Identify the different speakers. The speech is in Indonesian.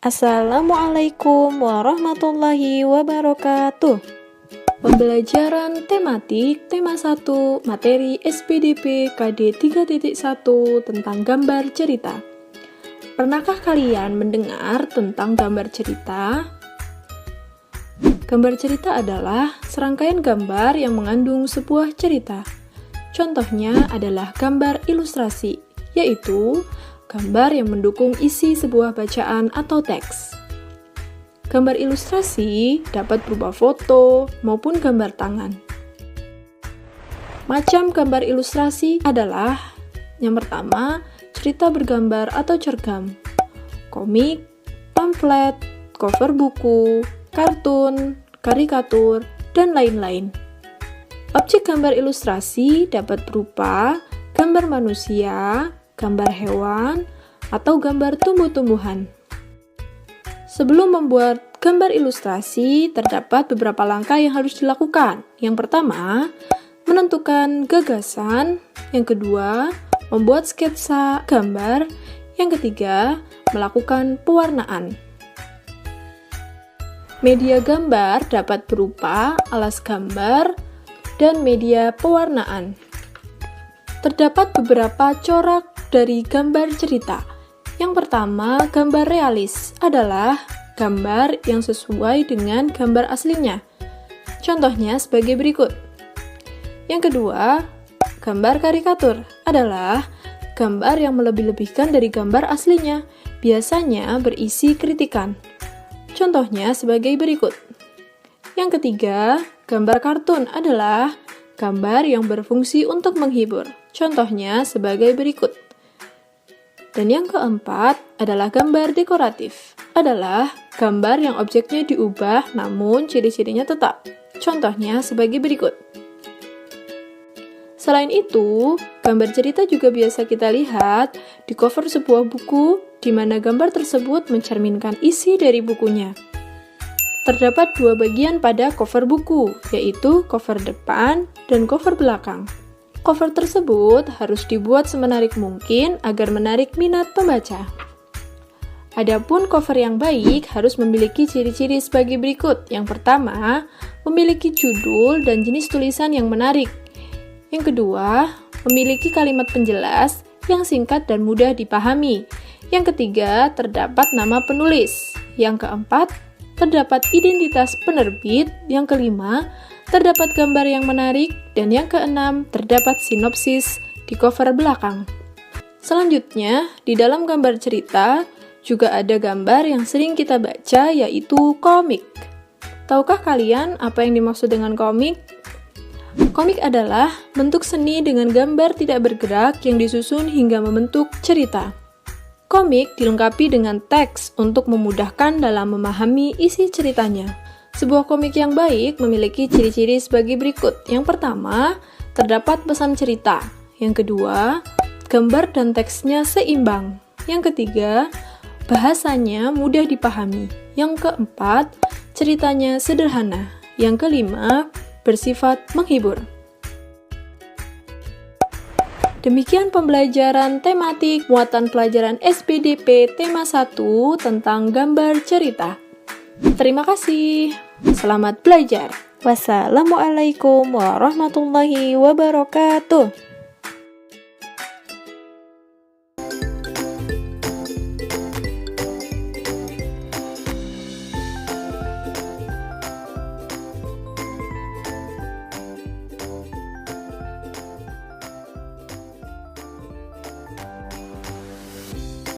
Speaker 1: Assalamualaikum warahmatullahi wabarakatuh. Pembelajaran tematik tema 1 materi SPDP KD 3.1 tentang gambar cerita. Pernahkah kalian mendengar tentang gambar cerita? Gambar cerita adalah serangkaian gambar yang mengandung sebuah cerita. Contohnya adalah gambar ilustrasi, yaitu gambar yang mendukung isi sebuah bacaan atau teks. Gambar ilustrasi dapat berupa foto maupun gambar tangan. Macam gambar ilustrasi adalah yang pertama, cerita bergambar atau cergam, komik, pamflet, cover buku, kartun, karikatur, dan lain-lain. Objek gambar ilustrasi dapat berupa gambar manusia, gambar hewan, atau gambar tumbuh-tumbuhan. Sebelum membuat gambar ilustrasi, terdapat beberapa langkah yang harus dilakukan. Yang pertama, menentukan gagasan. Yang kedua, membuat sketsa gambar. Yang ketiga, melakukan pewarnaan. Media gambar dapat berupa alas gambar dan media pewarnaan. Terdapat beberapa corak dari gambar cerita. Yang pertama, gambar realis adalah gambar yang sesuai dengan gambar aslinya. Contohnya sebagai berikut. Yang kedua, gambar karikatur adalah gambar yang melebih-lebihkan dari gambar aslinya, biasanya berisi kritikan. Contohnya sebagai berikut. Yang ketiga, gambar kartun adalah gambar yang berfungsi untuk menghibur. Contohnya sebagai berikut. Dan yang keempat adalah gambar dekoratif. Adalah gambar yang objeknya diubah namun ciri-cirinya tetap. Contohnya sebagai berikut. Selain itu, gambar cerita juga biasa kita lihat di cover sebuah buku di mana gambar tersebut mencerminkan isi dari bukunya. Terdapat dua bagian pada cover buku, yaitu cover depan dan cover belakang. Cover tersebut harus dibuat semenarik mungkin agar menarik minat pembaca. Adapun cover yang baik harus memiliki ciri-ciri sebagai berikut. Yang pertama, memiliki judul dan jenis tulisan yang menarik. Yang kedua, memiliki kalimat penjelas yang singkat dan mudah dipahami. Yang ketiga, terdapat nama penulis. Yang keempat, terdapat identitas penerbit. Yang kelima, terdapat gambar yang menarik. Dan yang keenam, terdapat sinopsis di cover belakang. Selanjutnya, di dalam gambar cerita, juga ada gambar yang sering kita baca, yaitu komik. Tahukah kalian apa yang dimaksud dengan komik? Komik adalah bentuk seni dengan gambar tidak bergerak yang disusun hingga membentuk cerita. Komik dilengkapi dengan teks untuk memudahkan dalam memahami isi ceritanya. Sebuah komik yang baik memiliki ciri-ciri sebagai berikut. Yang pertama, terdapat pesan cerita. Yang kedua, gambar dan teksnya seimbang. Yang ketiga, bahasanya mudah dipahami. Yang keempat, ceritanya sederhana. Yang kelima, bersifat menghibur. Demikian pembelajaran tematik muatan pelajaran SPDP tema 1 tentang gambar cerita. Terima kasih. Selamat belajar. Wassalamualaikum warahmatullahi wabarakatuh.